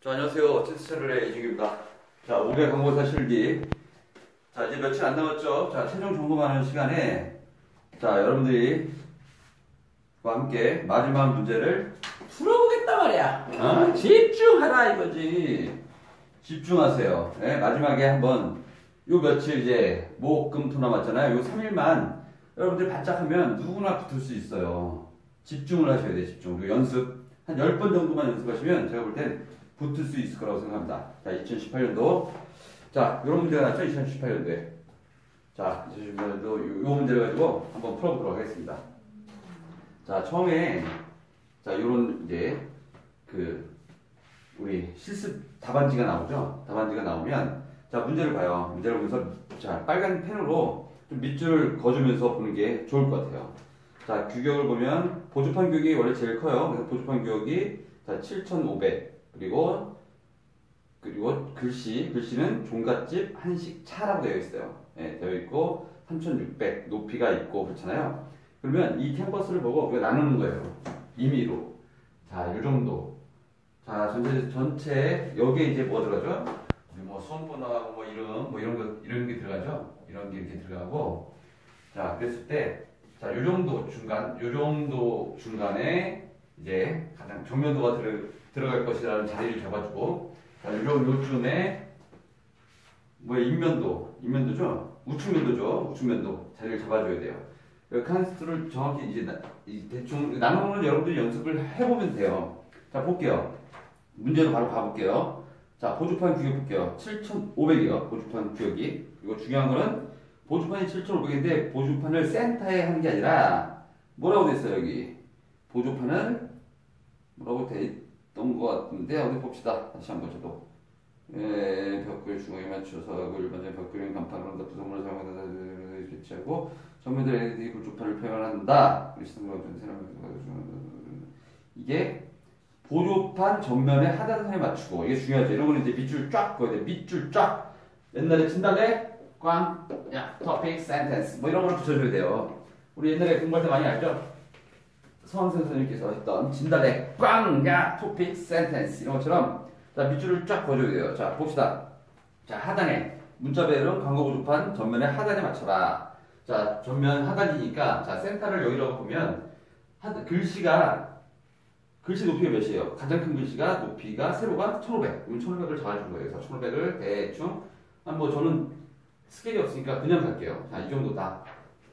자, 안녕하세요. 틴스채널의 이중입니다. 자, 500 강고사 실기. 자, 이제 며칠 안 남았죠? 자, 최종 점검하는 시간에, 자, 여러분들이 와 함께 마지막 문제를 풀어보겠단 말이야. 집중하라 이거지. 집중하세요. 네, 마지막에 한번, 요 며칠 이제, 목, 금, 토 남았잖아요. 요 3일만 여러분들 바짝 하면 누구나 붙을 수 있어요. 집중을 하셔야 돼요, 집중. 그리고 연습. 한 10번 정도만 연습하시면 제가 볼 땐 붙을 수 있을 거라고 생각합니다. 자, 2018년도. 자, 요런 문제가 나왔죠? 2018년도에. 자, 2018년도 요 문제를 가지고 한번 풀어보도록 하겠습니다. 자, 처음에, 자, 요런 이제, 우리 실습 답안지가 나오죠? 답안지가 나오면, 자, 문제를 봐요. 문제를 보면서, 자, 빨간 펜으로 좀 밑줄을 그어주면서 보는 게 좋을 것 같아요. 자, 규격을 보면, 보조판 규격이 원래 제일 커요. 그래서 보조판 규격이, 자, 7,500. 그리고 글씨는 종갓집 한식 차라고 되어 있어요. 예, 되어 있고 3,600 높이가 있고 그렇잖아요. 그러면 이 캔버스를 보고 우리가 나누는 거예요. 임의로. 자, 요 정도. 자, 전체 여기에 이제 뭐 들어가죠? 뭐 수험번호하고 뭐 이름 뭐 이런 게 들어가죠. 이런 게 이렇게 들어가고. 자, 그랬을 때 자, 요 정도 중간에 이제 가장 정면도가 들어갈 것이라는 자리를 잡아주고, 자, 요쯤에, 인면도죠? 우측면도 자리를 잡아줘야 돼요. 칸스트를 정확히 이제, 대충, 나누는 여러분들이 연습을 해보면 돼요. 자, 볼게요. 문제로 바로 가볼게요. 자, 보조판 규격 볼게요. 7,500이요. 보조판 규격이. 그리고 중요한 거는, 보조판이 7,500인데, 보조판을 센터에 하는 게 아니라, 뭐라고 됐어요, 여기? 보조판을, 뭐라고 돼 있던 것 같은데 어디 봅시다. 다시 한번 저도 벽글 중앙에 맞춰서 일반적인 벽글형 간판으로 구성물을 사용한다 배치하고 전면들 LED 보조판을 표현한다. 이게 보조판 전면에 하단선에 맞추고 이게 중요하죠. 이런 거는 이제 밑줄 쫙 그어야 돼. 밑줄 쫙. 옛날에 진달래 꽝, 야, 토픽, 센텐스 뭐 이런 걸 붙여줘야 돼요. 우리 옛날에 공부할 때 많이 알죠? 서원생 선생님께서 했던 진달래 꽝, 야, 토픽, 센텐스 이런 것처럼 자, 밑줄을 쫙 그어줘야 돼요. 자, 봅시다. 자, 하단에 문자배열은 광고 보조판 전면에 하단에 맞춰라. 자, 전면 하단이니까 자, 센터를 여기라고 보면 글씨 높이가 몇이에요? 가장 큰 글씨가 높이가 세로가 1,500. 그럼 1,500을 잡아준 거예요. 그래서 1,500을 대충 뭐 저는 스케일이 없으니까 그냥 갈게요. 자, 이 정도다.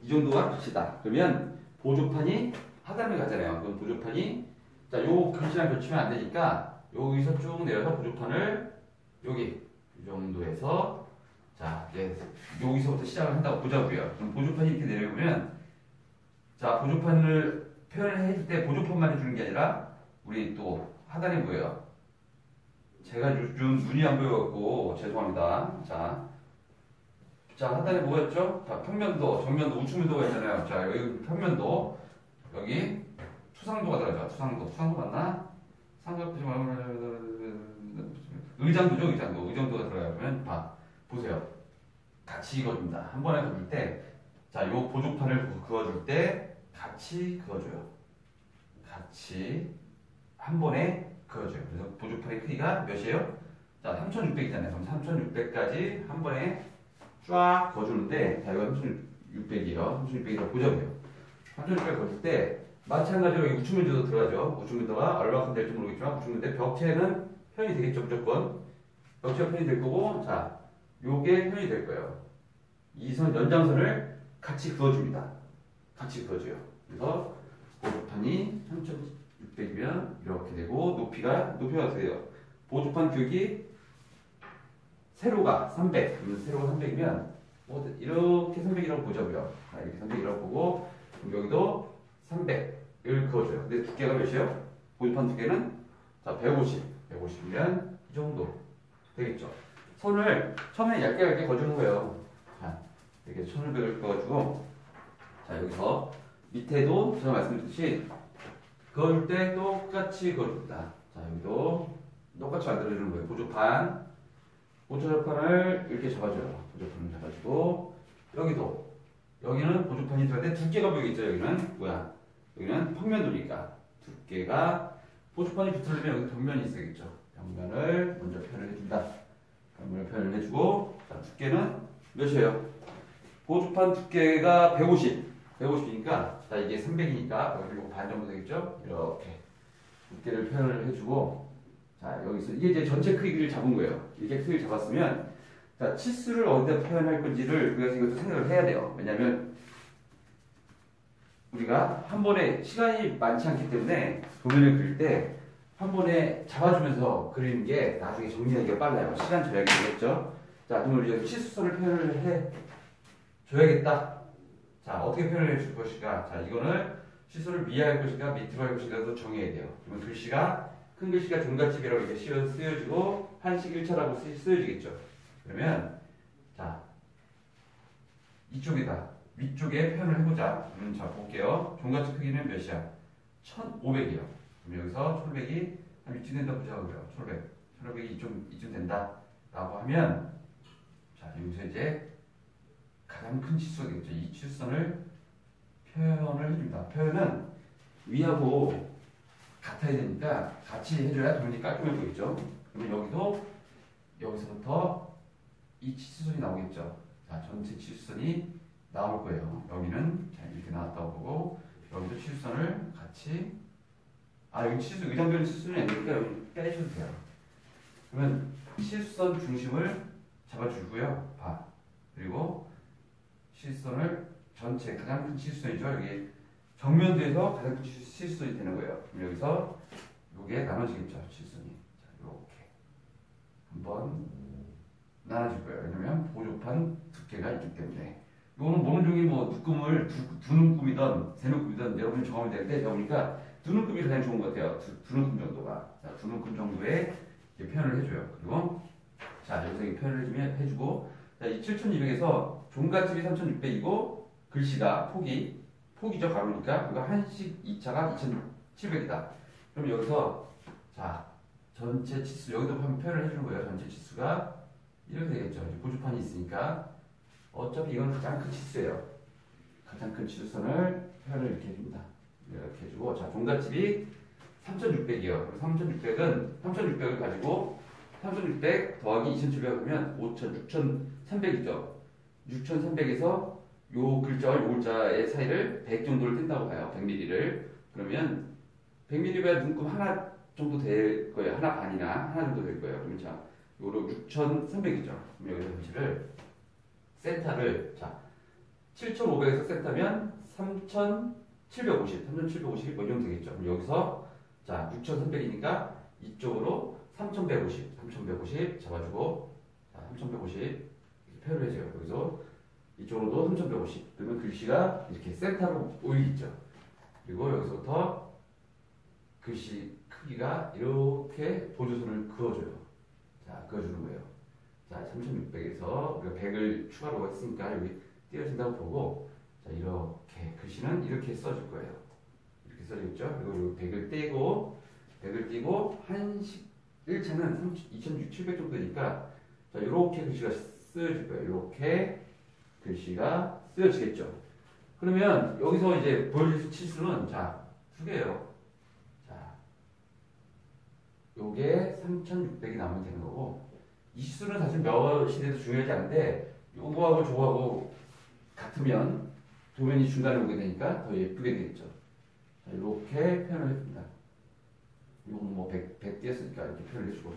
이 정도가 글씨다. 그러면 보조판이 하단을 가잖아요. 그럼 보조판이 자, 요 글씨랑 겹치면 안 되니까 여기서 쭉 내려서 보조판을 여기 이 정도에서 자, 이제 여기서부터 시작을 한다고 보자고요. 그럼 보조판이 이렇게 내려오면 자, 보조판을 표현을 해줄 때 보조판만 해주는 게 아니라 우리 또 하단에 뭐예요? 제가 요즘 눈이 안 보여갖고 죄송합니다. 자, 하단에 뭐였죠? 자, 평면도, 정면도, 우측면도가 있잖아요. 자, 여기 평면도, 여기 투상도가 들어가죠. 투상도 맞나? 삼각부지 의장도가 들어가면 보세요. 같이 그어줍니다. 한 번에 그을 때, 자, 요 보조판을 그어줄 때 같이 그어줘요. 같이 한 번에 그어줘요. 그래서 보조판의 크기가 몇이에요? 자, 3,600이잖아요. 그럼 3,600까지 한 번에 쫙 그어주는데, 자, 이거 3,600이에요. 3,600이라고 보자고요. 3,600 그어줄 때, 마찬가지로 이 우측면도도 들어가죠. 우측면도가 얼마큼 될지 모르겠지만, 우측면도 벽체는 편이 되겠죠, 무조건. 벽체가 편이 될 거고, 자, 요게 편이 될 거예요. 이 선, 연장선을 같이 그어줍니다. 같이 그어줘요. 그래서, 보조판이 3,600이면 이렇게 되고, 높이가 어떻게 돼요? 보조판 규격이 세로가 300. 그러면 세로가 300이면, 이렇게 300이라고 보자고요. 자, 이렇게 300이라고 보고, 그럼 여기도 300을 그어줘요. 근데 두께가 몇이에요? 보조판 두께는 자, 150이면 이 정도 되겠죠. 선을 처음에 얇게 그어주는 거예요. 자, 이렇게 1,500을 그어주고, 자, 여기서 밑에도 제가 말씀드렸듯이 그어줄 때 똑같이 그어줍니다. 자, 여기도 똑같이 만들어주는 거예요. 보조판을 이렇게 잡아줘요. 보조판을 잡아주고, 여기는 보조판이 들어가는데 두께가 보이겠죠. 여기는 뭐야? 여기는 평면도니까 두께가 보조판이 붙으려면 여기 벽면이 있어야겠죠. 경면을 먼저 표현을 해준다. 경면을 표현을 해주고, 자, 두께는 몇이에요? 보조판 두께가 150이니까, 자, 이게 300이니까, 그리고 반 정도 되겠죠? 이렇게 두께를 표현을 해주고, 자, 여기서 이게 이제 전체 크기를 잡은 거예요. 이렇게 크기를 잡았으면, 자, 치수를 어디다 표현할 건지를 우리가 이것도 생각을 해야 돼요. 왜냐면, 우리가 한 번에 시간이 많지 않기 때문에 도면을 그릴 때 한 번에 잡아주면서 그리는 게 나중에 정리하기가 빨라요. 시간 절약이 되겠죠? 자, 그럼 우리가 치수선을 표현을 해 줘야겠다. 자, 어떻게 표현을 해줄 것인가? 자, 이거는 치수를 위에 할 것인가 밑으로 할 것인가도 정해야 돼요. 그러면 글씨가 큰 글씨가 종갓집이라고 이렇게 쓰여지고 한식 1차라고 쓰여지겠죠. 그러면 자, 이쪽에다 위쪽에 표현을 해보자. 자, 볼게요. 종갓집 크기는 몇이야? 1500이요. 그럼 여기서 1500이 한 이쯤 된다 보자고요. 1500이 이쯤 된다. 라고 하면, 자, 여기서 이제 가장 큰 치수가 되겠죠. 이 치수선을 표현을 해줍니다. 표현은 위하고 같아야 되니까 같이 해줘야 도면이 깔끔해 보이죠. 그러면 여기서부터 이 치수선이 나오겠죠. 자, 전체 치수선이 나올 거예요. 여기는 자, 이렇게 나왔다고 보고, 여기도 치수선을 같이, 여기 의장변 치수선이 아니니까 여기 빼셔도 돼요. 그러면 치수선 중심을 잡아주고요. 봐. 그리고 치수선을 전체 가장 큰 치수선이죠. 여기 정면도에서 가장 큰 치수선이 되는 거예요. 그럼 여기서 이게 나눠지겠죠. 치수선이. 자, 이렇게 한번 나눠질 거예요. 왜냐면 보조판 두께가 있기 때문에. 이거는 모는 종이 뭐 눈금을 두 눈금이든 세 눈금이든 여러분이 정하면 되는데 제가 보니까 두 눈금이 가장 좋은 것 같아요. 두 눈금 정도가. 자, 두 눈금 정도의 표현을 해줘요. 그리고 자, 여기서 이 표현을 해주고, 자, 이 7200에서 종갓집이 3600이고 글씨가 폭이죠. 가로니까. 그리고 한식 2차가 2700이다. 그럼 여기서 자, 전체 치수 여기도 한번 표현을 해주는 거예요. 전체 치수가 이렇게 되겠죠. 보조판이 있으니까 어차피 이건 가장 큰 치수예요. 가장 큰 치수선을 표현을 이렇게 해줍니다. 이렇게 해주고, 자, 종갓집이 3600이요. 3600을 가지고 3600 더하기 2700 하면 6300이죠. 6300에서 요 글자와 요 글자의 사이를 100 정도를 뗀다고 봐요. 100mm를. 그러면 100mm가 눈금 하나 정도 될 거예요. 하나 반이나 하나 정도 될 거예요. 그러면 자, 요로 6300이죠. 그럼 여기서 전체를 센터를 자, 7500에서 센터면 3750 뭐 이 정도 되겠죠. 그럼 여기서 자, 6300이니까 이쪽으로 3150 잡아주고, 자, 3150 이렇게 표현을 해줘요. 여기서 이쪽으로도 3150. 그러면 글씨가 이렇게 센터로 오이겠죠. 그리고 여기서부터 글씨 크기가 이렇게 보조선을 그어줘요. 자, 그어주는 거예요. 자, 3600에서 우리가 100을 추가로 했으니까 여기 띄어진다고 보고, 자, 이렇게 글씨는 이렇게 써줄 거예요. 이렇게 써주겠죠. 그리고 100을 떼고 한식 1차는 2700 정도니까 자, 이렇게 글씨가 쓰여질 거예요. 이렇게 글씨가 쓰여지겠죠. 그러면 여기서 이제 보여줄 치수는 자, 두 개예요. 자, 요게 3600이 나오면 되는 거고, 이 치수는 사실 몇이 돼도 중요하지 않은데 요거하고 저거하고 같으면 도면이 중간에 오게 되니까 더 예쁘게 되겠죠. 자, 이렇게 표현을 해줍니다. 이건 뭐 100 띄었으니까 이렇게 표현을 해주고.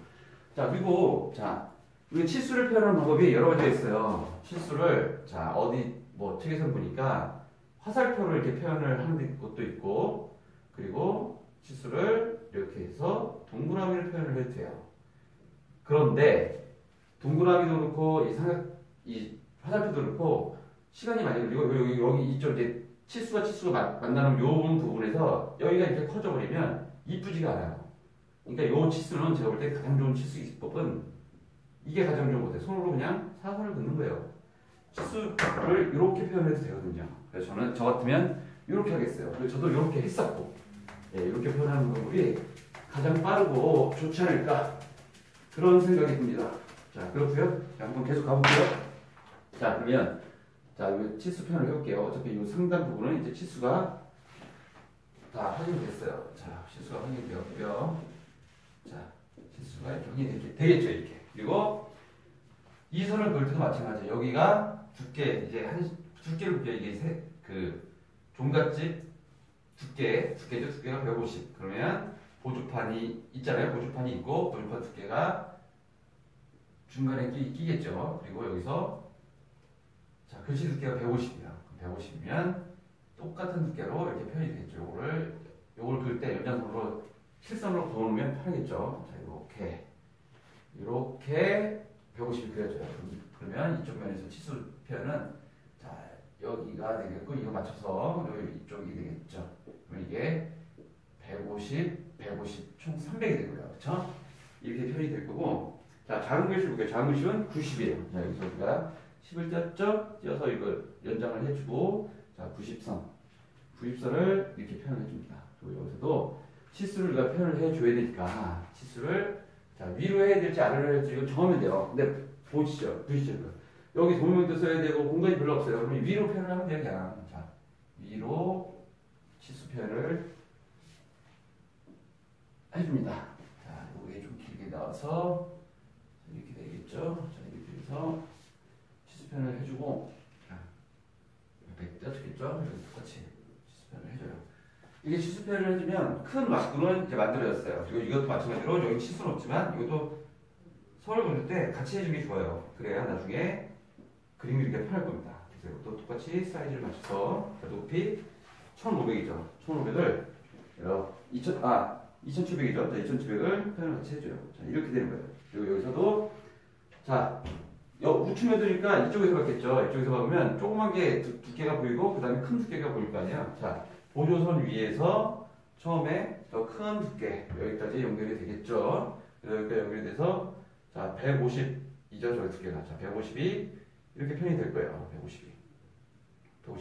자, 그리고 자, 우리 치수를 표현하는 방법이 여러 가지가 있어요. 치수를 자, 어디 뭐 책에서 보니까 화살표로 이렇게 표현을 하는 것도 있고, 그리고 치수를 이렇게 해서 동그라미를 표현을 해도 돼요. 그런데 동그라미도 그렇고 이 화살표도 그렇고 시간이 많이 걸리고, 여기 이쪽 이제 치수가 만나는 요 부분에서 여기가 이렇게 커져 버리면 이쁘지가 않아요. 그러니까 요 치수는 제가 볼 때 가장 좋은 치수 기법은 이게 가장 좋은 것 같아요. 손으로 그냥 사선을 긋는 거예요. 치수를 이렇게 표현해도 되거든요. 그래서 저 같으면 이렇게 하겠어요. 그래서 저도 이렇게 했었고, 예, 이렇게 표현하는 방법이 가장 빠르고 좋지 않을까, 그런 생각이 듭니다. 자, 그렇고요. 자, 한번 계속 가볼게요. 자, 그러면 자, 이 치수 표현을 해볼게요. 어차피 이 상단 부분은 이제 치수가 다 확인됐어요. 자, 치수가 확인되었고요. 자, 치수가 이렇게 되겠죠, 이렇게. 그리고 이 선을 그을 때도 마찬가지예요. 여기가 두께, 이제 두께를 볼게요. 이게 그 종갓집 두께죠. 두께가 150. 그러면 보조판이 있잖아요. 보조판이 있고, 보조판 두께가 중간에 끼겠죠. 그리고 여기서, 자, 글씨 두께가 150이야. 150이면 똑같은 두께로 이렇게 표현이 되겠죠. 요걸 그을 때 연장선으로 실선으로 그어놓으면 편하겠죠. 자, 이렇게 150이 그려져요. 그러면 이쪽 면에서 치수 표현은, 자, 여기가 되겠고, 이거 맞춰서 여기 이쪽이 되겠죠. 그럼 이게 150 총 300이 되고요. 그쵸? 이렇게 표현이 될 거고, 자, 작은 글씨 볼게요. 작은 글씨는 90이에요. 자, 여기서 우리가 10을 띄었죠? 띄어서 이걸 연장을 해주고, 자, 90선을 이렇게 표현을 해줍니다. 그리고 여기서도 치수를 우리가 표현을 해줘야 되니까, 치수를, 자, 위로 해야 될지 아래로 해야 될지 이거 정하면 돼요. 근데 보시죠. 여기 도면도 써야 되고, 공간이 별로 없어요. 그러면 위로 표현을 하면 돼요, 그냥. 자, 위로 치수 표현을 해줍니다. 자, 이게 좀 길게 나와서, 이렇게 되겠죠? 자, 이렇게 해서 치수 표현을 해주고, 이렇게 떼어주겠죠? 여기 똑같이 치수 표현을 해줘요. 이게 치수 표현을 해주면 큰 막구는 이제 만들어졌어요. 그리고 이것도 마찬가지로 여기 치수는 없지만 이것도 선을 그릴 때 같이 해주는 게 좋아요. 그래야 나중에 그림 그리기가 편할 겁니다. 그래서 이것도 똑같이 사이즈를 맞춰서, 높이 1500이죠. 1500을 2700이죠. 자, 2700을 표현을 같이 해줘요. 자, 이렇게 되는 거예요. 그리고 여기서도, 자, 우측면 두니까 이쪽에서 봤겠죠. 이쪽에서 박으면 조그만 게 두께가 보이고, 그 다음에 큰 두께가 보일 거 아니에요. 자, 보조선 위에서 처음에 더 큰 두께, 여기까지 연결이 되겠죠. 여기까지 연결이 돼서, 자, 150이죠. 저 두께가. 자, 150이 이렇게 표현이 될 거예요. 150이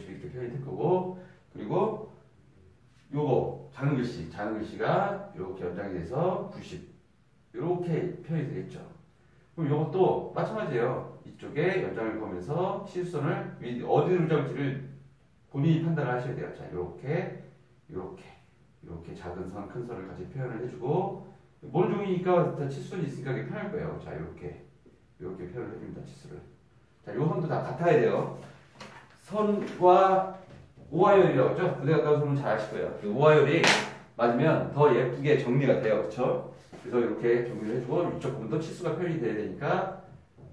이렇게 표현이 될 거고, 그리고 요거, 작은 글씨가 이렇게 연장이 돼서 90. 이렇게 표현이 되겠죠. 그럼 이것도 마찬가지예요. 이쪽에 연장을 거면서 실선을 어디로 잡을지를 본인이 판단을 하셔야 돼요. 자, 이렇게 작은 선, 큰 선을 같이 표현을 해주고, 모른 종이니까 다 치수선이 있으니까 이게 편할 거예요. 자, 이렇게 표현을 해줍니다. 치수를. 자, 요 선도 다 같아야 돼요. 선과 오화열이라고 하죠. 군대 갔다 오시면 잘 아실 거예요. 그 오화열이 맞으면 더 예쁘게 정리가 돼요. 그렇죠? 그래서 이렇게 정리를 해주고, 이쪽 부분도 치수가 표현이 돼야 되니까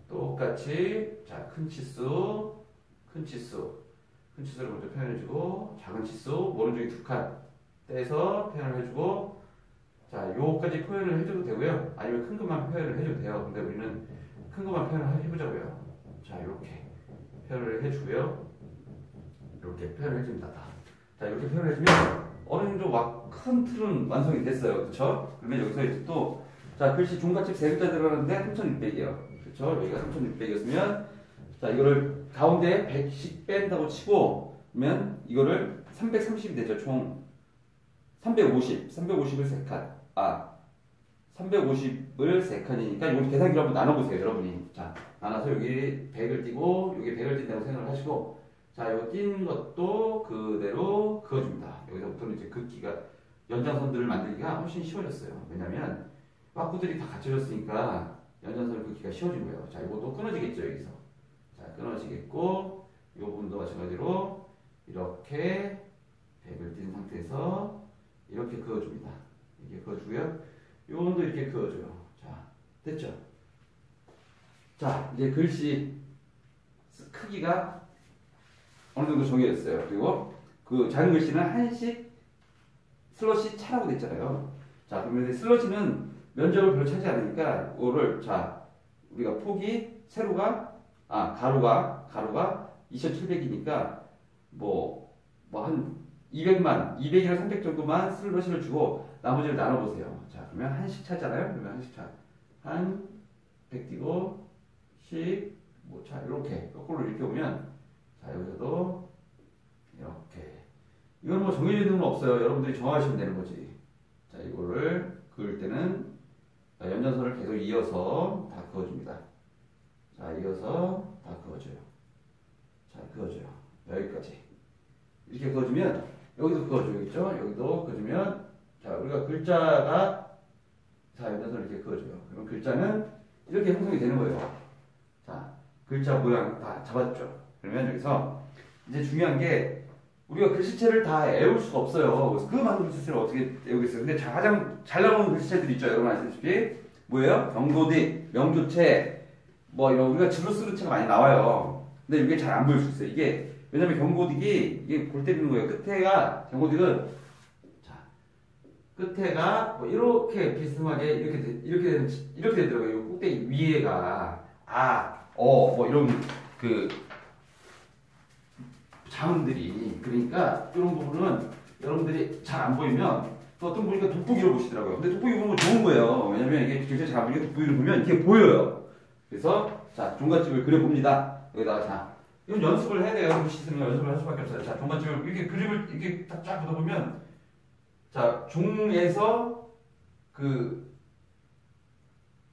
똑같이, 자, 큰 치수를 먼저 표현해주고, 작은 치수 오른쪽에 2칸 떼서 표현을 해주고, 자, 요까지 표현을 해줘도 되고요. 아니면 큰 것만 표현을 해줘도 돼요. 근데 우리는 큰 것만 표현을 해보자고요. 자, 이렇게 표현을 해주고요. 이렇게 표현을 해줍니다. 자, 이렇게 표현을 해주면 어느 정도 큰 틀은 완성이 됐어요. 그렇죠? 그러면 여기서 이제 또, 자, 글씨 종갓집 3글자 들어가는데 3600이에요. 그렇죠? 여기가 3600이었으면, 자, 이거를 가운데 100씩 뺀다고 치고, 그러면 이거를 330이 되죠. 총 350을 3칸. 350을 3칸이니까 이거 계산기로 한번 나눠보세요. 여러분이. 자, 나눠서 여기 100을 띄고, 여기 100을 띈다고 생각을 하시고, 자, 이거 띈 것도 그대로 그어줍니다. 여기서부터는 이제 긋기가, 연장선들을 만들기가 훨씬 쉬워졌어요. 왜냐면, 빠꾸들이 다 갖춰졌으니까 연장선을 긋기가 쉬워진 거예요. 자, 이것도 끊어지겠죠, 여기서. 자, 끊어지겠고, 이 부분도 마찬가지로 이렇게 100을 띈 상태에서 이렇게 그어줍니다. 이렇게 그어주고요. 이 부분도 이렇게 그어줘요. 자, 됐죠? 자, 이제 글씨 크기가 어느 정도 정해졌어요. 그리고 그 작은 글씨는 한식 슬러시 차라고 됐잖아요. 자, 그러면 슬러시는 면적을 별로 차지 않으니까 이거를, 자, 우리가 폭이 세로가 가로가 2700이니까 한 200이나 300 정도만 슬러시를 주고 나머지를 나눠보세요. 자, 그러면 한식 차잖아요. 그러면 한식 차. 100 띄고 10 차 이렇게 거꾸로 이렇게 오면, 자, 여기서도 이렇게. 이건 정해져 있는 건 없어요. 여러분들이 정하시면 되는 거지. 자, 이거를 그을 때는, 자, 연장선을 계속 이어서 다 그어줍니다. 자, 이어서 다 그어줘요. 자, 그어줘요. 여기까지. 이렇게 그어주면, 여기도 그어줘야겠죠? 여기도 그어주면, 자, 우리가 글자가, 자, 연장선을 이렇게 그어줘요. 그러면 글자는 이렇게 형성이 되는 거예요. 자, 글자 모양 다 잡았죠. 그러면 여기서 이제 중요한 게 우리가 글씨체를 다 외울 수가 없어요. 그래서 그 많은 글씨체를 어떻게 외우겠어요? 근데 가장 잘 나오는 글씨체들 있죠. 여러분 아시다시피 뭐예요? 경고디, 명조체, 뭐 이런 우리가 줄로 쓰는 체가 많이 나와요. 근데 이게 잘 안 보일 수 있어요. 이게 왜냐면 경고딕이 이게 골 때리는 거예요. 끝에가 경고딕은 자 끝에가 뭐 이렇게 비스듬하게 이렇게 되더라고요. 이 꼭대기 위에가 뭐 이런 그 자음들이 그러니까 이런 부분은 여러분들이 잘 안 보이면 또 어떤 분이니까 돋보기로 보시더라고요. 근데 돋보기 보면 좋은 거예요. 왜냐면 이게 글자 잘 안 보이니까 돋보기로 보면 이게 보여요. 그래서 자 종갓집을 그려봅니다. 여기다가 자 이건 연습을 해야 돼요. 글씨 쓰는 거 연습을 할 수밖에 없어요. 자 종갓집을 이렇게 그림을 이렇게 쫙 묻어보면 자 종에서 그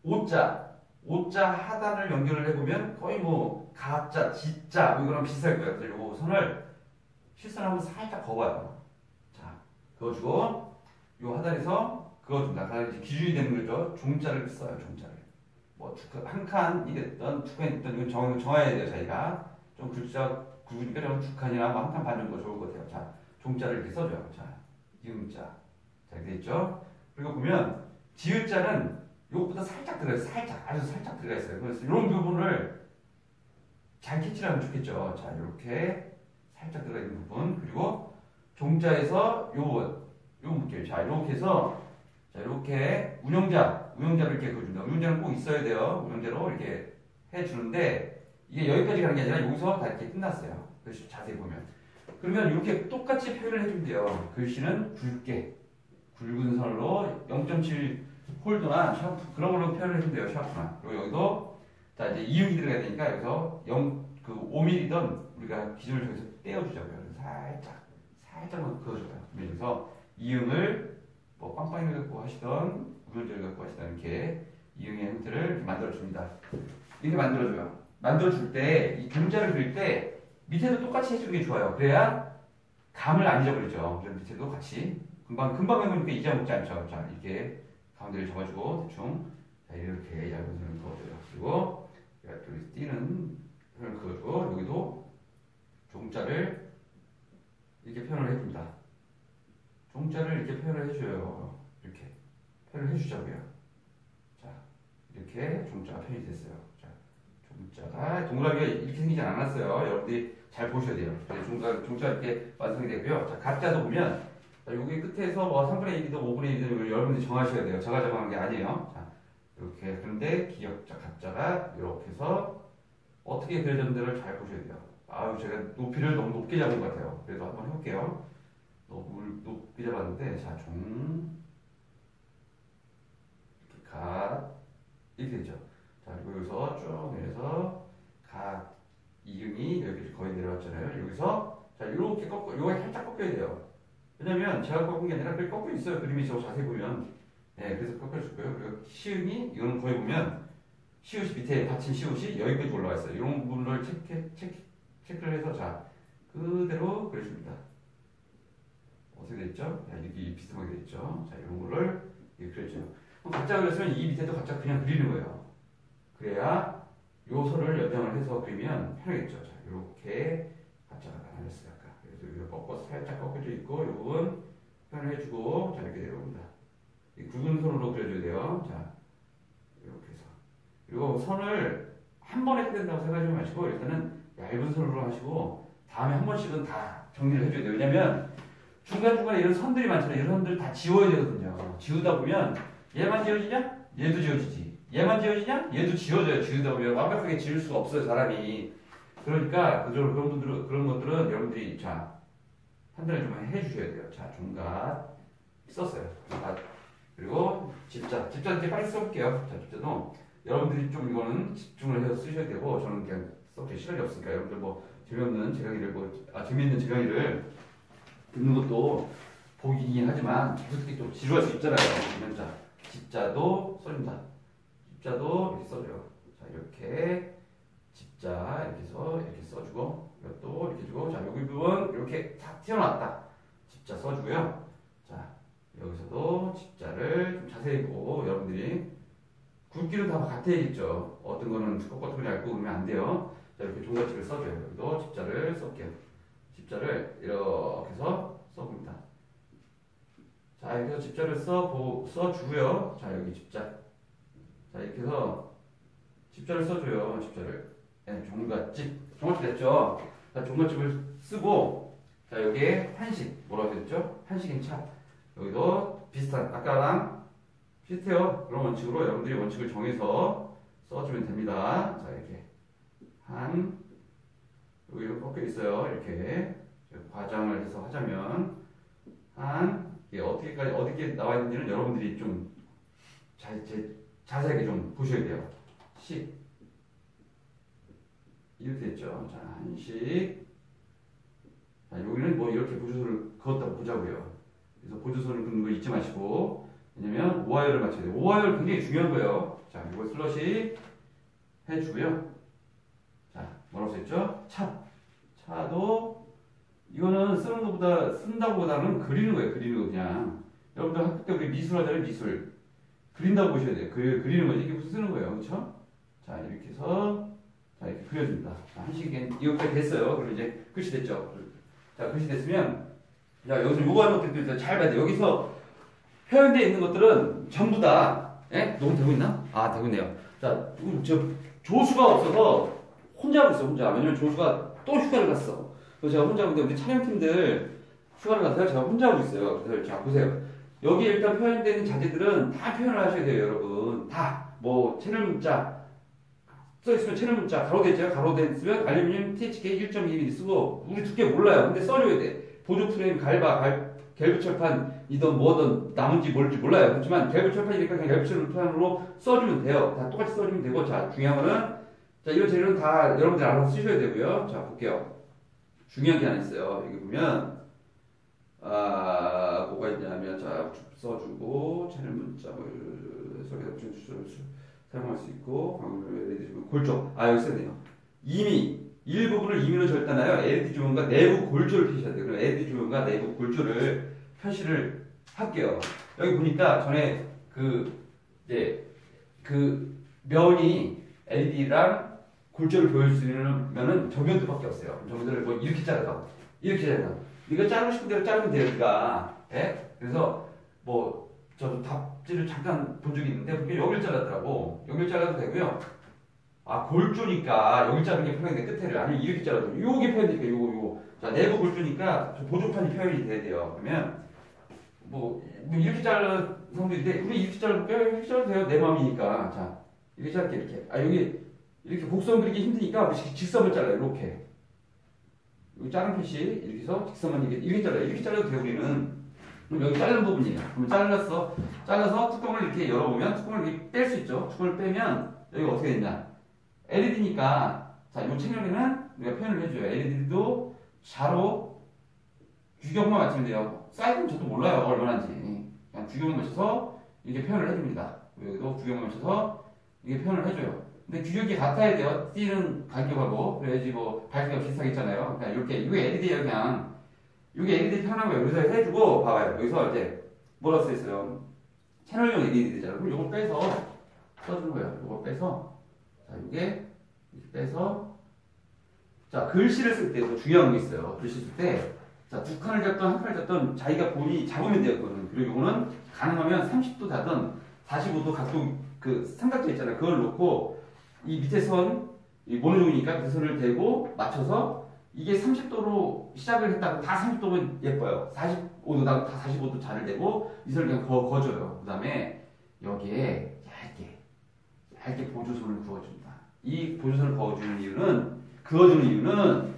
오자 하단을 연결을 해보면 거의 뭐 가자, 지자 뭐 이거랑 비슷할 거예요. 그래서 요 선을 실선하면 살짝 그어봐요. 자, 그어주고 요 하단에서 그어준다. 그래서 기준이 되는 거죠. 종자를 써요. 종자를. 뭐 한 칸이 됐던 두 칸이 됐던 이건 정해야 돼요. 자기가 좀 글자 굵으니까 좀 두 칸이나 뭐 한 칸 반 정도 좋을 것 같아요. 자, 종자를 이렇게 써줘요. 자, 이음자. 자, 이렇게 됐죠. 그리고 보면 지읒자는 요것보다 살짝 들어가요. 아주 살짝 들어가 있어요. 그래서 이런 부분을 잘 캐치를 하면 좋겠죠. 자, 이렇게 살짝 들어가 있는 부분. 그리고 종자에서 요 볼게요. 자, 이렇게 해서 자, 이렇게 운영자를 이렇게 그어준다. 운영자는 꼭 있어야 돼요. 운영자로 이렇게 해주는데 이게 여기까지 가는 게 아니라 여기서 다 이렇게 끝났어요. 글씨 자세히 보면. 그러면 이렇게 똑같이 표현을 해주면 돼요. 글씨는 굵은 선으로 0.7 홀드나 샤프 그런 걸로 표현을 해주면 돼요. 샤프나. 그리고 여기도 자 이제 이음이 들어가야 되니까 여기서 5mm던 우리가 기준을 저기서 떼어주자고요. 살짝만 그어줘요. 그래서 이음을 뭐 빵빵이를 갖고 하시던 우연절을 갖고 하시던 이렇게 이음의 형태를 이렇게 만들어줍니다. 이렇게 만들어줘요. 만들어줄 때 이 종자를 그릴 때 밑에도 똑같이 해주는 게 좋아요. 그래야 감을 안 잊어버리죠. 그래서 밑에도 같이 금방 해보니까 잊어먹지 않죠. 자 이렇게 가운데를 잡아주고 대충 자 이렇게 얇은 선을 그어줘요. 그리고 여기 띄는 선을 그어주고 여기도 종자를 이렇게 표현을 해줍니다. 종자를 이렇게 표현을 해줘요. 이렇게 표현을 해주자고요. 자 이렇게 종자가 표현이 됐어요. 자 종자가 동그라미가 이렇게 생기지 않았어요. 여러분들이 잘 보셔야 돼요. 종자가 이렇게 완성이 되고요. 자 가짜도 보면 자, 여기 끝에서 뭐 3분의 1이든 5분의 1이든 여러분들이 정하셔야 돼요. 제가 정하는 게 아니에요. 자, 이렇게. 그런데 기역자, 가짜가 이렇게 해서 어떻게 그려졌는지를 잘 보셔야 돼요. 제가 높이를 너무 높게 잡은 것 같아요. 그래도 한번 해볼게요. 너무 높게 잡았는데, 자, 이렇게 되죠. 자, 그리고 여기서 쭉 내려서 이응이 여기 거의 내려왔잖아요. 여기서, 자, 이렇게 요거 살짝 꺾여야 돼요. 왜냐면 제가 꺾은 게 아니라 그렇게 꺾여 있어요. 그림이 저 자세히 보면. 네, 그래서 꺾여줄 거예요. 그리고 시음이 이거는 거의 보면 시옷이 밑에 받침 시옷이 여기까지 올라와 있어요. 이런 부분을 체크를 해서 자 그대로 그려줍니다. 어떻게 됐죠? 이렇게 비스듬하게 됐죠. 자 이런 거를 이렇게 그려줘요. 각자 그렸으면 이 밑에도 각자 그냥 그리는 거예요. 그래야 요 선을 연장을 해서 그리면 편하겠죠. 자 이렇게 각자가 나눠졌어요. 여기가 살짝 꺾여져 있고, 이 부분 표현을 해주고, 자, 이렇게 내려옵니다. 이 굵은 선으로 그려줘야 돼요. 자, 이렇게 해서. 그리고 선을 한 번에 해야 된다고 생각하지 마시고, 일단은 얇은 선으로 하시고, 다음에 한 번씩은 다 정리를 해줘야 돼요. 왜냐면, 중간중간에 이런 선들이 많잖아요. 이런 선들 다 지워야 되거든요. 지우다 보면, 얘만 지워지냐? 얘도 지워지지. 얘만 지워지냐? 얘도 지워져요. 지우다 보면 완벽하게 지울 수가 없어요, 사람이. 그러니까 그런 것들은 여러분들이 자 판단을 좀 해주셔야 돼요. 자 종갓 썼어요. 종갓 그리고 집자 이제 빨리 써볼게요. 자 집자도 여러분들이 좀 이거는 집중을 해서 쓰셔야 되고 저는 그냥 써볼 시간이 없으니까 여러분들 뭐 재미있는 제 강의를 듣는 것도 보이긴 하지만 계속 이렇게 좀 지루할 수 있잖아요. 그러면 자 집자도 써준다. 집자도 이렇게 써줘요. 자 이렇게 집자 이렇게 해서 이렇게 써주고 이것도 이렇게 주고 자 여기 부분 이렇게 탁 튀어나왔다. 집자 써주고요. 자 여기서도 집자를 좀 자세히 보고 여러분들이 굵기는 다 같아야겠죠. 어떤 거는 두껍고 얇고 그러면 안 돼요. 자, 이렇게 종갓집을 써줘요. 여기도 집자를 써볼게요. 집자를 이렇게 해서 써봅니다. 자, 이렇게 해서 집자를 써주고요. 자, 여기 집자. 자, 이렇게 해서 집자를 써줘요. 집자를. 네, 종갓집 됐죠? 자, 종갓집을 쓰고, 자, 여기에 한식. 뭐라고 했죠? 한식인 차. 여기도 비슷한, 아까랑 비슷해요. 그런 원칙으로 여러분들이 원칙을 정해서 써주면 됩니다. 자, 이렇게. 여기 꺾여 있어요. 이렇게. 과장을 해서 하자면, 이게 어떻게 나와 있는지는 여러분들이 좀 자세하게 좀 보셔야 돼요. 이렇게 됐죠. 자, 한식. 자, 여기는 뭐 이렇게 보조선을 그었다고 보자고요. 그래서 보조선을 긋는 거 잊지 마시고, 왜냐면 오하열을 맞춰야 돼요. 오하열 굉장히 중요한 거예요. 자, 이거 슬러시 해주고요. 자, 뭐라고 써있죠? 차도 이거는 쓴다고 보다는 그리는 거예요. 그리는 거 그냥. 여러분들 학교 때 우리 미술 하잖아요. 미술. 그린다고 보셔야 돼요. 그리는 거지. 이게 무슨 쓰는 거예요. 그렇죠? 자, 이렇게 해서 자, 이렇게 그려줍니다. 자, 한식엔 이것까지 됐어요. 그리고 이제 글씨 됐죠. 자, 글씨 됐으면 자, 여기서 요거 하는 것들도 잘 봐야 돼요. 여기서 표현되어 있는 것들은 전부 다 너무 되고 있나? 아, 되고 있네요. 자, 저 조수가 없어서 혼자 하고 있어. 혼자. 왜냐면 조수가 또 휴가를 갔어. 그래서 제가 혼자 하고 있는데 우리 촬영팀들 휴가를 가서요. 제가 혼자 하고 있어요. 그래서 자, 보세요. 여기 일단 표현되는 자재들은 다 표현을 하셔야 돼요, 여러분. 다. 뭐 채널 문자 써있으면 채널 문자 가로돼 있죠. 가로돼 있으면 알루미늄 THK 1.2mm 쓰고 우리 두께 몰라요. 근데 써줘야 돼. 보조 프레임 갤브 철판이든 뭐든 나무인지 뭘지 몰라요. 그렇지만 갤브 철판이니까 그냥 갤브 철판으로 써주면 돼요. 다 똑같이 써주면 되고. 자, 중요한 거는 자, 이런 재료는 다 여러분들 알아서 쓰셔야 되고요. 자, 볼게요. 중요한 게 하나 있어요. 여기 보면 뭐가 있냐면 자, 써주고 채널 문자 소리가 사용할 수 있고 골조. 여기 써있네요. 일부분을 임의로 절단하여 LED 조명과 내부 골조를 표시해야 돼요. 그럼 LED 조명과 내부 골조를 표시를 할게요. 여기 보니까 전에 그 면이 LED랑 골조를 보여주는 면은 저면도밖에 없어요. 저면도를 뭐 이렇게 잘라서 이거 자르고 싶은 대로 자르면 돼요. 그래서 뭐 저도 답지를 잠깐 본 적이 있는데 여기를 잘랐더라고. 여기를 잘라도 되고요. 골조니까 여기 자르는 게 표현돼. 끝에를 아니면 이렇게 잘라도 요게 표현되니까 요거. 자, 내부 골조니까 보조판이 표현이 돼야 돼요. 그러면 뭐 이렇게 자르는 사람도 있는데 우리 이렇게 자르볼까요? 이렇게 자르도 돼요. 내 마음이니까. 자, 이렇게 자를게. 이렇게. 여기 이렇게 곡선 그리기 힘드니까 우리 직선을 잘라요. 이렇게. 여기 자른 표시 이렇게 해서 직선만 이렇게 잘라요. 이렇게 잘라도 돼요. 우리는. 그럼 여기 자른 부분이에요. 그럼 잘라서 뚜껑을 이렇게 열어보면 뚜껑을 이렇게 뺄 수 있죠. 뚜껑을 빼면 여기가 어떻게 됐냐? LED니까 자, 이 채널에는 우리가 표현을 해줘요. LED도 자로 규격만 맞추면 돼요. 사이즈는 저도 몰라요. 얼마나인지. 그냥 규격만 맞춰서 이렇게 표현을 해줍니다. 여기도 규격만 맞춰서 이게 표현을 해줘요. 근데 규격이 같아야 돼요. C는 간격하고 그래야지 뭐 밝기가 비슷하겠잖아요. 그냥 이렇게 이게 LED예요. 그냥 이게 LED 표현한 거예요. 여기서 해주고 봐봐요. 여기서 이제 뭐라고 써있어요? 채널용 LED잖아요. 그럼 이걸 빼서 써주는 거예요. 이걸 빼서 자, 이게 이렇게 빼서 자, 글씨를 쓸 때 더 중요한 게 있어요. 글씨 쓸 때 자, 두 칸을 잡든 한 칸을 잡든 자기가 본인이 잡으면 돼요. 그리고 이거는 가능하면 30도 다든 45도 각도 그 삼각대 있잖아요. 그걸 놓고 이 밑에 선, 이 모노종이니까 밑에 선을 대고 맞춰서 이게 30도로 시작을 했다고 다 30도면 예뻐요. 45도 다 45도 자를 대고 이 선을 그냥 거줘요. 그 다음에 여기에 얇게 보조선을 그어줍니다. 이 보조선을 그어주는 이유는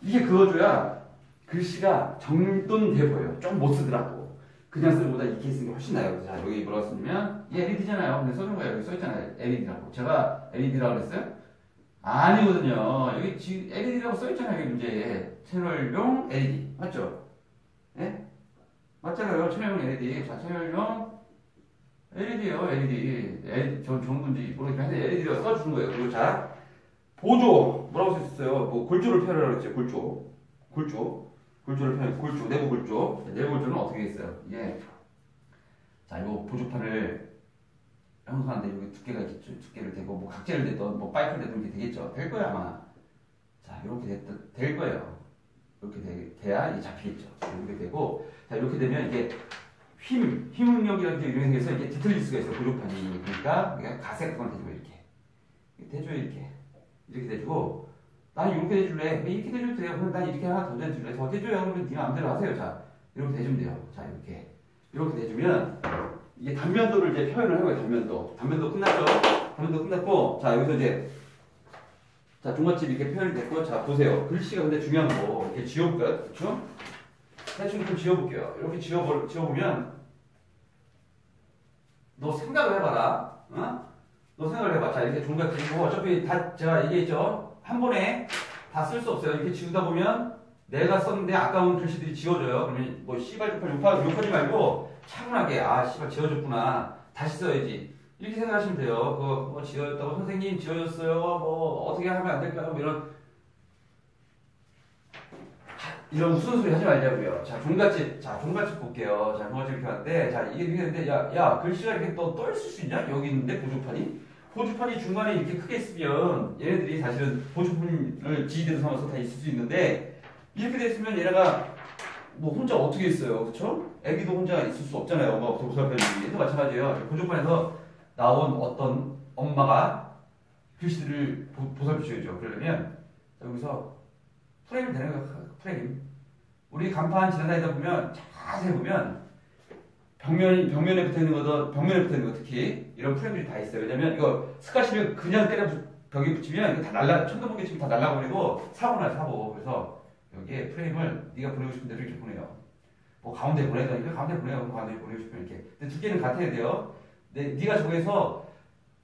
이게 그어줘야 글씨가 정돈돼 보여요. 좀 못 쓰더라도 그냥 쓰는 것보다 이렇게 쓰는 게 훨씬 나아요. 자, 여기 뭐라고 쓰냐면 이 LED잖아요. 근데 써준 거예요. 여기 써있잖아요. LED라고. 제가 LED라고 그랬어요? 아니거든요. 여기 지금 LED라고 써있잖아요. 여기 문제에 채널용 LED 맞죠? 예? 맞잖아요. 채널용 LED. 자, 채널용 LED예요. LED. 전 정부인지 모르겠는데 LED라고 써주는 거예요. 그리고 자, 보조 뭐라고 써있어요? 뭐 골조를 표현하라고 했죠. 골조를 표현. 내부 골조. 내부 골조는 어떻게 했어요? 이게 자, 이 보조판을 형성하는데 여기 두께가 있겠죠. 두께를 대고 뭐 각재를 대던 뭐 파이프를 대던 이렇게 되겠죠. 될 거야 아마. 자 이렇게 될 거예요. 이렇게 돼야 이게 잡히겠죠. 이렇게 되고 자 이렇게 되면 이게 힘 응력이라는 게 이용해서 이게 뒤틀릴 수가 있어요. 고조판이. 그러니까 가색 같은 걸 대주고 이렇게 대줘요. 이렇게 대주고 나는 이렇게 대줄래. 이렇게 대줘도 돼요. 그럼 난 이렇게 하나 더 대줄래. 더 대줘요. 그러면 네 마음대로 하세요. 자 이렇게 대주면 돼요. 자 이렇게 대주면 이게 단면도를 이제 표현을 해봐요. 단면도 끝났죠. 단면도 끝났고 자 여기서 이제 자 종갓집 이렇게 표현이 됐고 자 보세요. 글씨가 근데 중요한 거 이렇게 지워볼까요? 그렇죠? 대충 좀 지워볼게요. 이렇게 지워보면 너 생각을 해봐라. 어? 너 생각을 해봐. 자 이렇게 종갓집이고 어차피 다 제가 얘기했죠. 한 번에 다 쓸 수 없어요. 이렇게 지우다 보면 내가 썼는데 아까운 글씨들이 지워져요. 그러면 뭐 씨발 욕하지 말고 차분하게 아 씨발 지워졌구나 다시 써야지 이렇게 생각하시면 돼요. 그거 뭐 지워졌다고 선생님 지워졌어요. 뭐 어떻게 하면 안 될까요? 뭐 이런 무슨 소리 하지 말자고요. 자 종갓집 볼게요. 자 종갓집 이렇게 하는데 자 이게 되는데 야 글씨가 이렇게 또 떠 있을 수 있냐? 여기 있는데 보조판이 중간에 이렇게 크게 있으면 얘네들이 사실은 보조판을 지휘대로 삼아서 다 있을 수 있는데 이렇게 됐으면 얘네가 뭐 혼자 어떻게 있어요, 그렇죠? 애기도 혼자 있을 수 없잖아요. 엄마가 보살펴주기. 또 마찬가지예요. 보조판에서 나온 어떤 엄마가 글씨들을 보살펴줘야죠. 그러려면 여기서 프레임이 되는 거예요. 프레임. 우리 간판 지나다니다 보면 자세히 보면 벽면에 붙어 있는 거 특히 이런 프레임들이 다 있어요. 왜냐면 이거 스카시를 그냥 때려 벽에 붙이면 이거 다 천둥번개 치면 다 날라버리고 사고나요, 사고. 그래서 여기에 프레임을 네가 보내고 싶은 대로 이렇게 보내요. 뭐 가운데 보내다니까 가운데 보내요. 가운데 보내고 싶으면 이렇게. 근데 두께는 같아야 돼요. 네가 정해서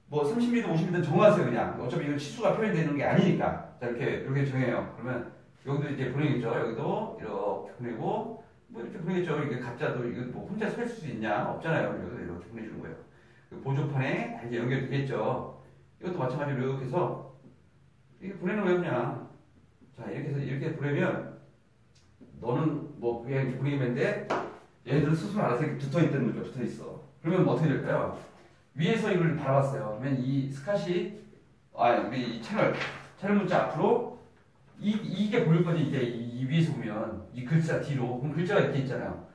뭐 30mm, 50mm 정하세요 그냥. 어차피 이건 치수가 표현되는 게 아니니까. 자 이렇게 정해요. 그러면 여기도 이제 보내겠죠. 여기도 이렇게 보내고 뭐 이렇게 보내겠죠. 이게 각자도 이거 뭐 혼자 쓸 수 있냐? 없잖아요. 여기도 이렇게 보내주는 거예요. 보조판에 다 이제 연결되겠죠. 이것도 마찬가지로 이렇게 해서 이렇게 보내는 거예요 그냥. 자 이렇게 해서 이렇게 보내면 너는 뭐 그냥 이렇게 보내면 돼. 얘네들은 스스로 알아서 이렇게 붙어있다는 거죠. 붙어있어. 그러면 뭐 어떻게 될까요? 위에서 이걸 바라봤어요. 그러면 이 스캇이 우리 이 채널 문자 앞으로 이게 보일 거지. 이게 이 위에서 보면 이 글자 뒤로 그럼 글자가 이렇게 있잖아요.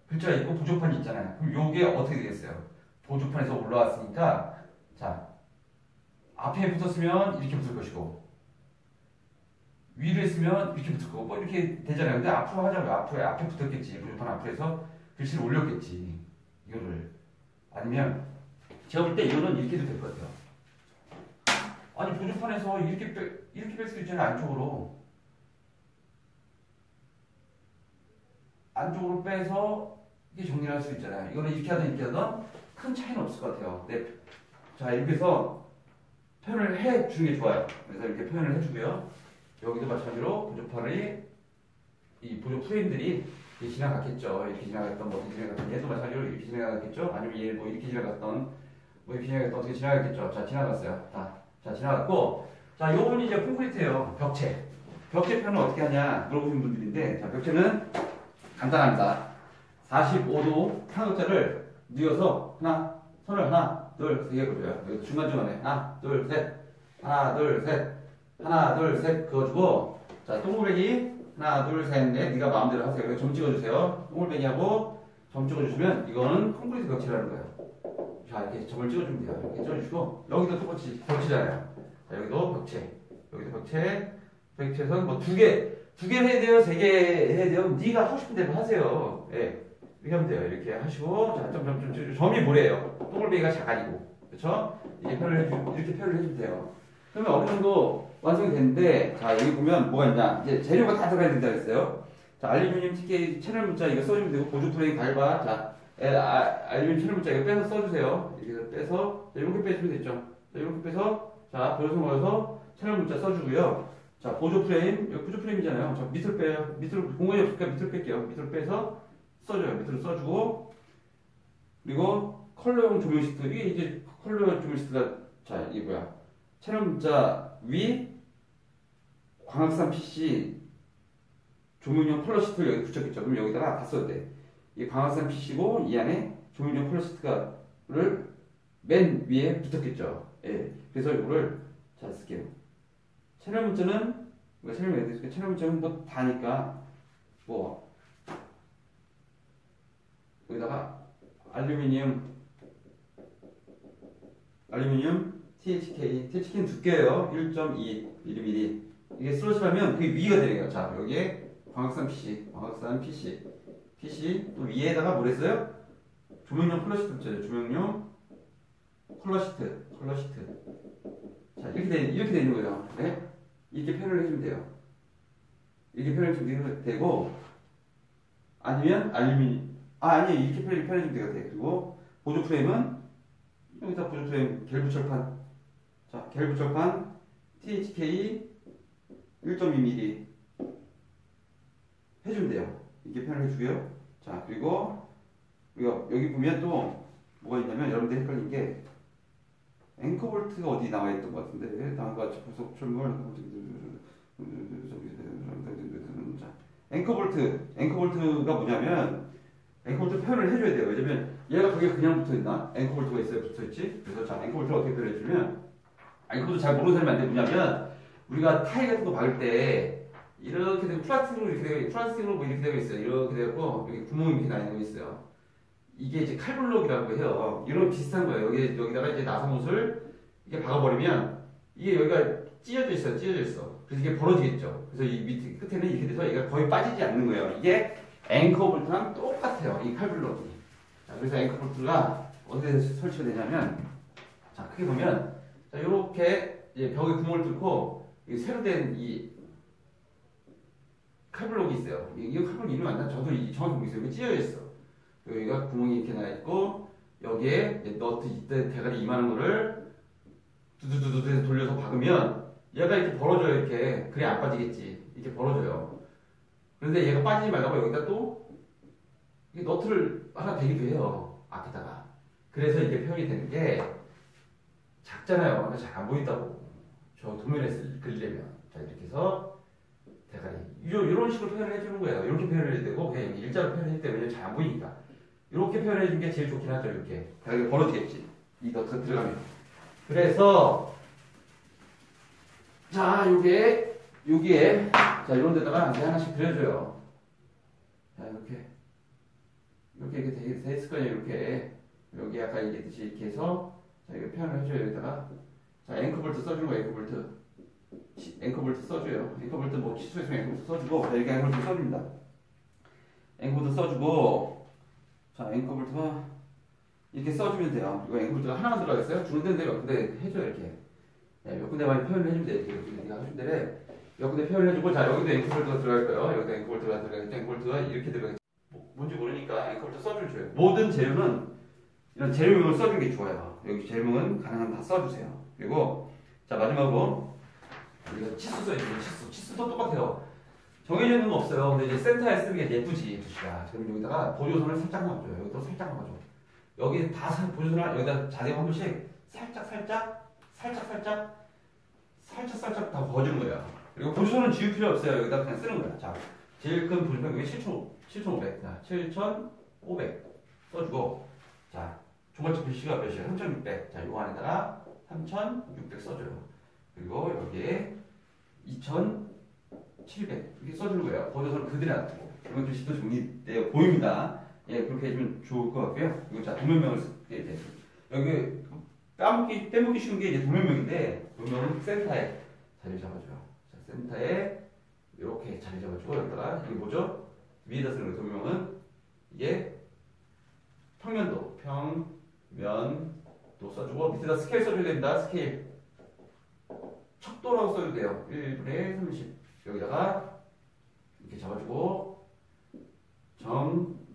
글자가 있고 보조판이 있잖아요. 그럼 요게 어떻게 되겠어요? 보조판에서 올라왔으니까 자 앞에 붙었으면 이렇게 붙을 것이고 위로 했으면 이렇게 붙을 거고 뭐 이렇게 되잖아요. 근데 앞으로 하자고요. 앞에 붙었겠지. 보조판 앞으로 해서 글씨를 올렸겠지. 이거를 아니면 제가 볼 때 이거는 이렇게 해도 될 것 같아요. 아니 보조판에서 이렇게 뺄 수도 있잖아요. 안쪽으로 빼서 이렇게 정리를 할 수 있잖아요. 이거는 이렇게 하든 큰 차이는 없을 것 같아요. 네. 자 이렇게 해서 표현을 해주는 게 좋아요. 그래서 이렇게 표현을 해주고요. 여기도 마찬가지로 이 보조 프레임들이 이렇게 지나갔겠죠. 이렇게 지나갔던 뭐 어떻게 지나갔던 얘도 마찬가지로 이렇게 지나갔겠죠. 아니면 얘 뭐 이렇게 지나갔던 뭐 이렇게 지나갔던 어떻게 지나갔겠죠. 자 지나갔어요. 자 지나갔고 자 요건 이제 콘크리트예요. 벽체 표현은 어떻게 하냐 물어보시는 분들인데 자 벽체는 간단합니다. 45도 삼각자를 뉘어서 선을 하나 둘 세 개 그려요. 여기 중간중간에 하나 둘 셋 그어주고 자 동글뱅이 하나 둘 셋 넷 네가 마음대로 하세요. 여기 점 찍어주세요. 동글뱅이하고 점 찍어주시면 이거는 콘크리트 벽체라는 거예요. 자 이렇게 점을 찍어주면 돼요. 이렇게 찍어주시고 여기도 똑같이 벽체잖아요. 자 여기도 벽체에서 뭐 두 개 해야 돼요? 세 개 해야 돼요? 네가 하고 싶은 대로 하세요. 예. 이렇게 하면 돼요. 이렇게 하시고 자 점이 뭐래요? 동글뱅이가 자갈이고 그렇죠? 이렇게 표현을 해주면 돼요. 그러면 어느 정도 완성이 됐는데 자 여기 보면 뭐가 있냐 이제 재료가 다 들어가야 된다 그랬어요. 자 알루미늄 티켓 채널 문자 이거 써주면 되고 보조 프레임 갈바 자 알루미늄 채널 문자 이거 빼서 써주세요. 이렇게 빼서 자, 이렇게 빼주면 됐죠. 자 이렇게 빼서 자 보여서 모여서 채널 문자 써주고요. 자 보조 프레임 여기 보조 프레임이잖아요. 자 밑으로 빼요. 밑으로 공간이 없으니까 밑으로 뺄게요. 밑으로 빼서 써줘요. 밑으로 써주고 그리고 컬러용 조명 시트 이게 이제 컬러용 조명 시트가 자 이게 뭐야 채널 문자 위 광학산 PC 조명용 컬러 시트를 여기 붙였겠죠. 그럼 여기다가 다 써도 돼. 이 광학산 PC고 이 안에 조명용 컬러 시트를 맨 위에 붙었겠죠. 예. 그래서 이거를 잘 쓸게요. 채널 문자는 우리가 채널 문자는 뭐 다니까 뭐 여기다가 알루미늄 THK는 두께예요. 1.2mm. 이게 슬롯이라면 그게 위가 되는 거예요. 자, 여기에 광학산 PC 또 위에다가 뭘 했어요? 조명용 컬러시트 붙여요. 조명용 컬러시트. 자, 이렇게 되는 거예요. 네? 이렇게 표현을 해주면 돼요. 이렇게 표현해주면 되고, 아니면 이렇게 표현해주면 돼요. 그리고 보조 프레임은 여기다 보조 프레임 겔부철판. 자, 겔부철판 THK 1.2mm 해주면 돼요. 이렇게 표현을 해주고요. 자, 그리고 우리가 여기 보면 또 뭐가 있냐면 여러분들 헷갈린 게 앵커볼트가 어디 나와 있던 것 같은데 다음과 같이 부속 철물 앵커볼트가 뭐냐면 앵커볼트 표현을 해줘야 돼요. 왜냐면 얘가 거기에 그냥 붙어있나? 앵커볼트가 있어요. 붙어있지? 그래서 자, 앵커볼트를 어떻게 표현해주면 앵커볼트 잘 모르는 사람이 안 돼. 뭐냐면 우리가 타일 같은 거 박을 때 이렇게 되고 플라스틱으로 뭐 이렇게 되어 있어요. 이렇게 되고 여기 구멍이 이렇게 나 있는 거 있어요. 이게 이제 칼블록이라고 해요. 이런 비슷한 거예요. 여기다가 이제 나사못을 이게 박아버리면 이게 여기가 찢어져 있어. 그래서 이게 벌어지겠죠. 그래서 이 밑에 끝에는 이렇게 돼서 얘가 거의 빠지지 않는 거예요. 이게 앵커볼트랑 똑같아요. 이 칼블록이. 자, 그래서 앵커볼트가 어디에 설치가 되냐면, 자, 크게 보면, 자, 요렇게 이제 벽에 구멍을 뚫고 새로 된 이 칼블록이 있어요. 이 칼블록 이름이 맞나? 저도 정확히 모르겠어요. 여기 찢어져 있어. 여기가 구멍이 이렇게 나 있고 여기에 너트 이때 대가리 이만한 거를 두두두두 해서 돌려서 박으면 얘가 이렇게 벌어져요. 이렇게. 그래 안 빠지겠지. 이렇게 벌어져요. 그런데 얘가 빠지지 말라고 여기다 또 이 너트를 하나 대기도 해요. 앞에다가. 그래서 이게 표현이 되는 게 작잖아요. 근데 잘 안 보인다고. 저 도면에서 그리려면. 자, 이렇게 해서 대가리. 이런 식으로 표현을 해주는 거예요. 이렇게 표현을 해야 되고 그냥 일자로 표현하기 때문에 잘 안 보이니까. 이렇게 표현해 주는 게 제일 좋긴 하죠. 이렇게 대가리가 벌어지겠지. 이 너트가 들어가면. 그래서 자, 여기에 자, 이런 데다가 이제 하나씩 그려줘요. 자, 이렇게 돼 있을 거예요. 이렇게 여기 아까 얘기했듯이 이렇게 해서 자, 이거 표현을 해줘요. 여기다가 자, 앵커볼트 써주는 거예요. 앵커볼트 써줘요. 앵커볼트 뭐 치수 있으면 앵커볼트 써주고 자, 여기 앵커볼트 써줍니다. 앵커볼트 써주고 자, 앵커볼트가 이렇게 써주면 돼요. 이거 앵커볼트가 하나만 들어가겠어요? 주는 데는 몇 군데 해줘요. 이렇게 몇 군데 많이 표현을 해주면 돼요. 이렇게 내가 해준 대로 몇 군데 표현을 해주고 자, 여기도 앵커볼트가 들어갈 거예요. 여기도 앵커볼트가 들어가겠죠. 앵커볼트가 이렇게 들어가겠죠. 뭔지 모르니까 앵커볼트 써줄 줘요. 모든 재료는 이런 재료명을 써주는 게 좋아요. 여기 재료명은 가능하면 다 써주세요. 그리고 자, 마지막으로 우리가 치수 써야죠. 치수도 똑같아요. 정해져 있는 거 없어요. 근데 이제 센터에 쓰는 게 예쁘지, 두시가. 그럼 여기다가 보조선을 살짝 넣어줘요. 여기도 살짝 넣어줘. 여기 다 보조선을 여기다 자대고 한 번씩 살짝 다 거주는 거예요. 그리고 보조선은 지울 필요 없어요. 여기다 그냥 쓰는 거야. 자, 제일 큰 보조선 여기 7,500. 자, 7,500 써주고, 자, 종합적 글씨가 몇이에요? 3,600. 자, 요 안에다가 3,600 써줘요. 그리고 여기에 2,700 이렇게 써주는 거예요. 보조선을 그대로 놔두고. 이건 글씨도 정리되어 보입니다. 예, 그렇게 해주면 좋을 것 같고요. 이거 자, 도면명을 쓸게 돼. 여기 빼먹기 쉬운 게 이제 도면명인데, 도면명은 센터에 자리 잡아줘요. 자, 센터에 이렇게 자리 잡아주고, 여기다가, 이게 뭐죠? 위에다 쓰는 거예요. 도면명은 이게 평면도 써주고, 밑에다 스케일 써줘야 됩니다. 스케일. 척도라고 써도 돼요. 1분의 30. 여기다가 이렇게 잡아주고, 정면도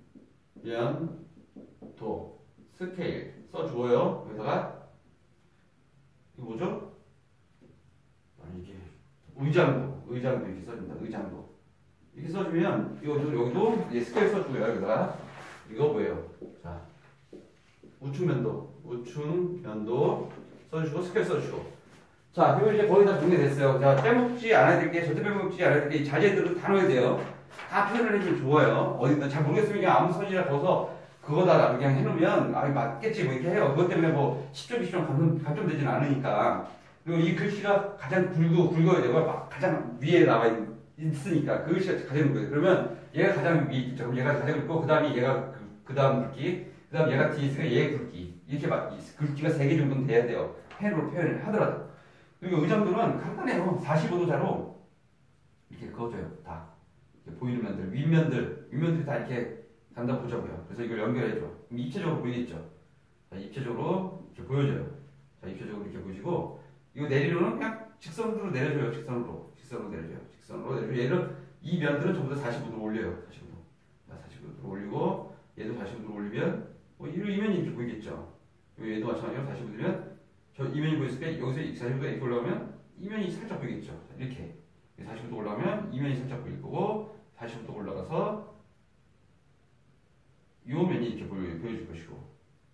스케일 써주고요. 여기다가 이거 뭐죠? 이게 의장도 이렇게 써줍니다. 의장도 이렇게 써주면 여기도 이제 스케일 써주고요. 여기다가 이거 뭐예요? 자, 우측면도 써주시고 스케일 써주시고. 자, 그리고 이제 거의 다 정리됐어요. 자, 빼먹지 않아야 될 게, 절대 빼먹지 않아야 될 게, 자재들은 다 넣어야 돼요. 다 표현을 해주면 좋아요. 어디다 잘 모르겠으면 그냥 아무 선이나 거서 그거다 그냥 해놓으면 아 맞겠지 뭐 이렇게 해요. 그것 때문에 뭐 10점 20점 감점되지는 않으니까. 그리고 이 글씨가 가장 굵어야 되고 막 가장 위에 나와 있으니까 그 글씨가 가장 굵어요. 그러면 얘가 가장 위에 있죠. 그럼 얘가 가장 굵고 그 다음이 얘가 그 다음 굵기, 그 다음 얘가 뒤에 있으니까 얘 굵기 이렇게 막 굵기가 3개 정도는 돼야 돼요. 펜으로 표현을 하더라도. 그리고 의정도는 간단해요. 45도 자로 이렇게 그어줘요. 다 이렇게 보이는 면들, 윗면들이 다 이렇게 간다 보자고요. 그래서 이걸 연결해줘. 그럼 입체적으로 보이겠죠. 자, 입체적으로 이렇게 보여줘요. 자, 입체적으로 이렇게 보시고 이거 내리로는 그냥 직선으로 내려줘요. 직선으로 내려줘요. 직선으로 내려줘요. 얘를 이 면들은 전부 다 45도로 올려요. 45도. 자, 45도로 올리고 얘도 45도로 올리면 뭐 이면이 이렇게 보이겠죠. 얘도 마찬가지로 45도면 저 이면이 보였을 때 여기서 45도가 이렇게 올라오면 이면이 살짝 보이겠죠. 자, 이렇게 45도 올라오면 이면이 살짝 보일 거고 45도 올라가서 이 면이 이렇게 보여줄 것이고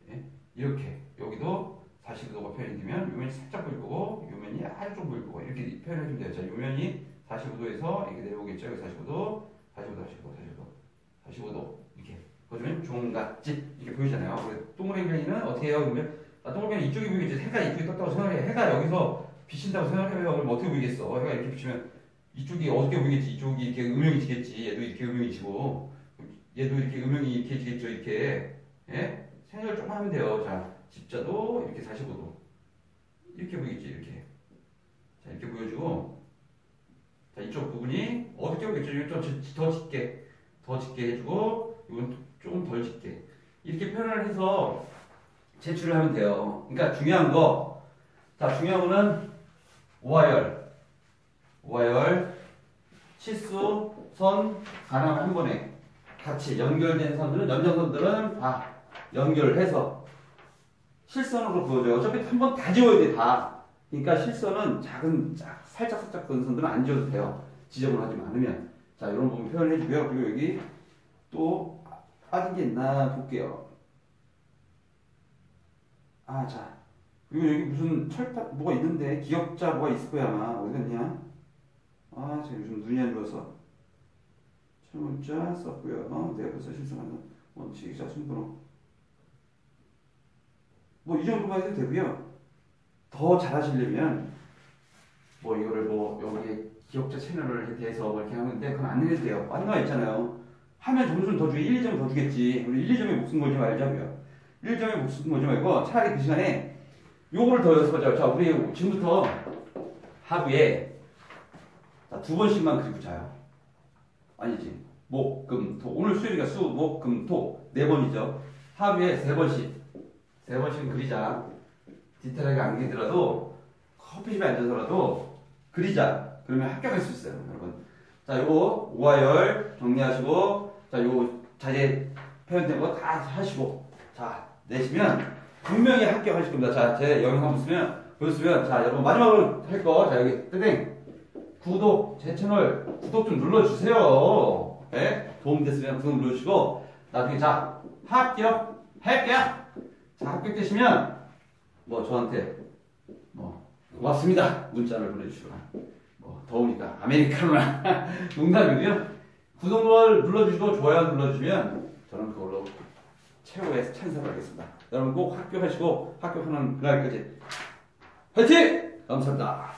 예? 이렇게 여기도 45도가 표현이 되면 이 면이 살짝 보일 거고 이 면이 아주 좀 보일 거고 이렇게 표현해주면 돼요. 자, 이 면이 45도에서 이렇게 내려오겠죠. 45도, 45도 이렇게 그러면 종갓집 이렇게 보이잖아요. 동그라미는 어떻게 해요? 그러면 동그라미는 이쪽이 보이겠지. 해가 이쪽에 떴다고 생각해. 해가 여기서 비친다고 생각해요. 그럼 어떻게 보이겠어? 해가 이렇게 비치면 이쪽이 어떻게 보이겠지? 이쪽이 이렇게 음영이 지겠지. 얘도 이렇게 음영이 지고 얘도 이렇게 음영이 이렇게 지겠죠. 이렇게 예? 생각을 좀 하면 돼요. 자, 집자도 이렇게 45도 이렇게 보이겠지. 이렇게 자 이렇게 보여주고 자 이쪽 부분이 어떻게 보이겠죠? 이거 더 짙게 해주고 이건 조금 덜 짙게 이렇게 표현을 해서 제출을 하면 돼요. 그러니까 중요한 거, 자 중요한 거는 오화열, 치수, 선, 가나면 한 번에 같이 연결된 선들은 연장선들은 다 연결해서 실선으로 그어줘요. 어차피 한 번 다 지워야 돼 다. 그러니까 실선은 살짝 그은 선들은 안 지워도 돼요. 지적을 하지 않으면. 자 이런 부분 표현해주고요. 그리고 여기 또 빠진 게 있나 볼게요. 아, 자. 그리고 여기 무슨 철판, 뭐가 있는데, 기억자 뭐가 있을 거야, 아마. 어디 갔냐? 아, 제가 요즘 눈이 안 좋아서. 철문자 썼고요. 내가 벌써 실수하는 원칙이자 순번호. 뭐, 이 정도만 해도 되고요. 더 잘하시려면, 뭐, 이거를 뭐, 여기에 기억자 채널을 대해서 뭐 이렇게 하는데, 그건 안 해도 돼요. 안 나와 있잖아요. 하면 점수는 더 주게, 1, 2점 더 주겠지. 우리 1, 2점에 목숨 걸지 말자고요. 1점에 목숨 걸지 말고 차라리 그 시간에 요거를 더 연습하자. 자, 우리 지금부터 하루에 자, 2번씩만 그리고 자요. 아니지. 목, 금, 토. 오늘 수요일이가 수, 목, 금, 토. 4번이죠. 하루에 3번씩. 3번씩은 그리자. 디테일하게 안 그리더라도 커피숍에 앉아서라도 그리자. 그러면 합격할 수 있어요, 여러분. 자, 요거 오화열 정리하시고 자, 요 자리에 표현된 거 다 하시고 자, 내시면 분명히 합격하실 겁니다. 자, 제 영상 한번 보셨으면 자, 여러분 마지막으로 할 거 자, 여기 뜨댕 구독, 제 채널 구독 좀 눌러주세요. 네? 도움됐으면 구독 눌러주시고 나중에 자, 합격할게요. 자, 합격되시면 뭐 저한테 뭐 고맙습니다. 문자를 보내주시거나 뭐 더우니까 아메리카노나 농담이고요. 구독을 눌러주시고 좋아요 눌러주시면 저는 그걸로 최후의 찬사를 하겠습니다. 여러분 꼭 합격하시고 합격하는 그날까지 화이팅! 감사합니다.